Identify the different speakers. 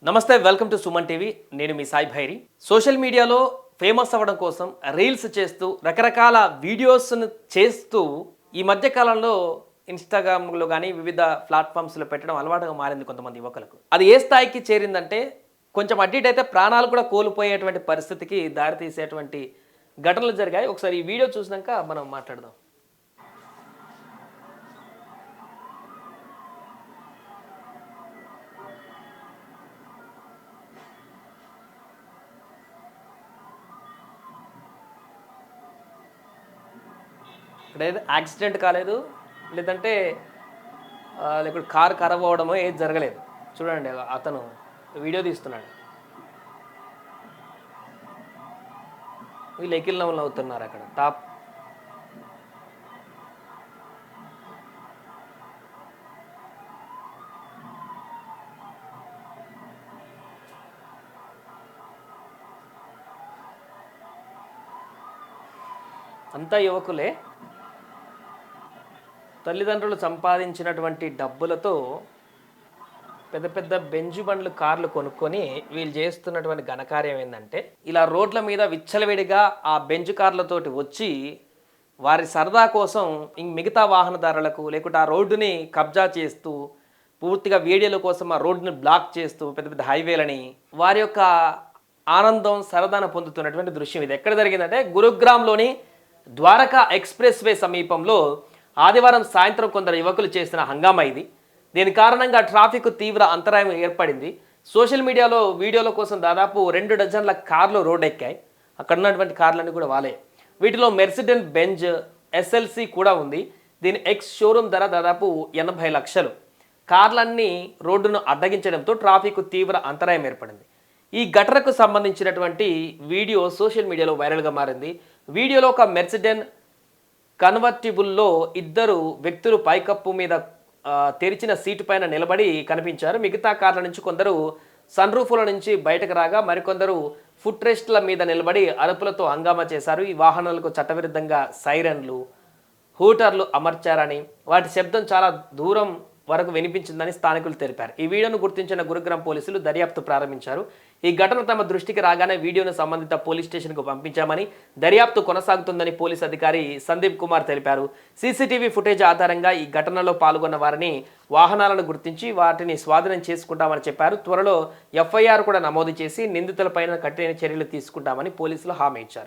Speaker 1: నమస్తే, welcome to Suman TV. నేను మీ Sai Bhairi. Social మీడియాలో ఫేమస్ అవ్వడం కోసం రీల్స్ చేస్తూ రకరకాల వీడియోస్ను చేస్తూ ఈ మధ్య కాలంలో ఇన్స్టాగ్రామ్లో కానీ వివిధ ప్లాట్ఫామ్స్లో పెట్టడం అలవాటుగా మారింది కొంతమంది యువకులకు. అది ఏ స్థాయికి చేరిందంటే కొంచెం అడ్డిట్ అయితే ప్రాణాలు కూడా కోల్పోయేటువంటి పరిస్థితికి దారితీసేటువంటి ఘటనలు జరిగాయి. ఒకసారి ఈ వీడియో చూసినాక మనం మాట్లాడదాం. ఇక్కడ ఏదో యాక్సిడెంట్ కాలేదు, లేదంటే లేకపోతే కారు ఖరాబ్ అవ్వడమో ఏది జరగలేదు. చూడండి, అతను వీడియో తీస్తున్నాడు. వీళ్ళు ఎకిల్ నవ్వులు అవుతున్నారు అక్కడ టాప్. అంతా యువకులే. తల్లిదండ్రులు సంపాదించినటువంటి డబ్బులతో పెద్ద పెద్ద బెంజు బండ్లు కార్లు కొనుక్కొని వీళ్ళు చేస్తున్నటువంటి ఘనకార్యం ఏంటంటే ఇలా రోడ్ల మీద విచ్చలవిడిగా ఆ బెంజు కార్లతోటి వచ్చి వారి సరదా కోసం మిగతా వాహనదారులకు లేకుంటే ఆ రోడ్డుని కబ్జా చేస్తూ పూర్తిగా వీడియోల కోసం ఆ రోడ్డుని బ్లాక్ చేస్తూ పెద్ద పెద్ద హైవేలని వారి యొక్క ఆనందం సరదాను పొందుతున్నటువంటి దృశ్యం ఇది. ఎక్కడ జరిగిందంటే గురుగ్రామ్లోని ద్వారకా ఎక్స్ప్రెస్ వే సమీపంలో ఆదివారం సాయంత్రం కొందరు యువకులు చేసిన హంగామా ఇది. దీని కారణంగా ట్రాఫిక్ తీవ్ర అంతరాయం ఏర్పడింది. సోషల్ మీడియాలో వీడియోల కోసం దాదాపు 2 డజన్ల కార్లు రోడ్ ఎక్కాయి. అక్కడ ఉన్నటువంటి కార్లన్నీ కూడా వాలే. వీటిలో మెర్సిడెస్ బెంజ్ ఎస్ఎల్సి కూడా ఉంది. దీని ఎక్స్ షోరూమ్ ధర దాదాపు 80 లక్షలు. కార్లన్నీ రోడ్డును అడ్డగించడంతో ట్రాఫిక్ తీవ్ర అంతరాయం ఏర్పడింది. ఈ ఘటనకు సంబంధించినటువంటి వీడియో సోషల్ మీడియాలో వైరల్గా మారింది. వీడియోలో ఒక మెర్సిడెస్ కన్వర్టిబుల్లో ఇద్దరు వ్యక్తులు పైకప్పు మీద తెరిచిన సీటు పైన నిలబడి కనిపించారు. మిగతా కార్ల నుంచి కొందరు సన్ రూఫ్ల నుంచి బయటకు రాగా మరికొందరు ఫుట్ రెస్ట్ల మీద నిలబడి అరుపులతో హంగామా చేశారు. ఈ వాహనాలకు చట్టవిరుద్ధంగా సైరన్లు, హూటర్లు అమర్చారని, వాటి శబ్దం చాలా దూరం వరకు వినిపించిందని స్థానికులు తెలిపారు. ఈ వీడియోను గుర్తించిన గురుగ్రామ్ పోలీసులు దర్యాప్తు ప్రారంభించారు. ఈ ఘటన తమ దృష్టికి రాగానే వీడియోను సంబంధిత పోలీస్ స్టేషన్కు పంపించామని, దర్యాప్తు కొనసాగుతుందని పోలీస్ అధికారి సందీప్ కుమార్ తెలిపారు. సీసీటీవీ ఫుటేజ్ ఆధారంగా ఈ ఘటనలో పాల్గొన్న వారిని, వాహనాలను గుర్తించి వాటిని స్వాధీనం చేసుకుంటామని చెప్పారు. త్వరలో ఎఫ్ఐఆర్ కూడా నమోదు చేసి నిందితులపైన కఠిన చర్యలు తీసుకుంటామని పోలీసులు హామీ ఇచ్చారు.